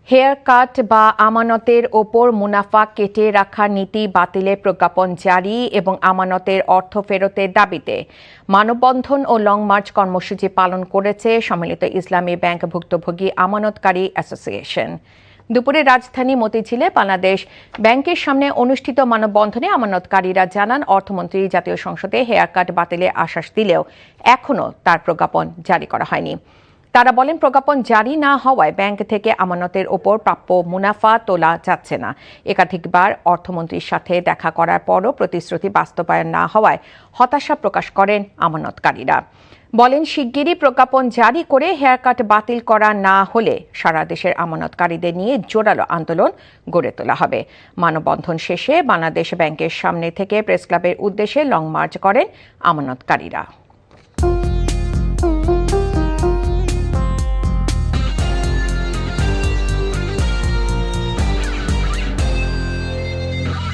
Hair cut বা আমানতের ওপর মুনাফা কেটে রাখার নীতি বাতিলের প্রজ্ঞাপন জারি এবং আমানতের অর্থ ফেরতের দাবিতে মানববন্ধন ও লং মার্চ কর্মসূচি পালন করেছে সম্মিলিত ইসলামী ব্যাংক ভুক্তভোগী আমানতকারী অ্যাসোসিয়েশন। দুপুরে রাজধানী মতিঝিলে বাংলাদেশ ব্যাংকের সামনে অনুষ্ঠিত মানববন্ধনে আমানতকারীরা জানান, অর্থমন্ত্রী জাতীয় সংসদে হেয়ার কাট বাতিলের আশ্বাস দিলেও এখনও তার প্রজ্ঞাপন জারি করা হয়নি। তারা বলেন, প্রজ্ঞাপন জারি না হওয়ায় ব্যাংক থেকে আমানতের ওপর প্রাপ্য মুনাফা তোলা যাচ্ছে না। একাধিকবার অর্থমন্ত্রীর সাথে দেখা করার পরও প্রতিশ্রুতি বাস্তবায়ন না হওয়ায় হতাশা প্রকাশ করেন আমানতকারীরা। বলেন, শিগগিরই প্রজ্ঞাপন জারি করে হেয়ার কাট বাতিল করা না হলে সারা দেশের আমানতকারীদের নিয়ে জোরালো আন্দোলন গড়ে তোলা হবে। মানববন্ধন শেষে বাংলাদেশ ব্যাংকের সামনে থেকে প্রেসক্লাবের উদ্দেশ্যে লং মার্চ করেন আমানতকারীরা।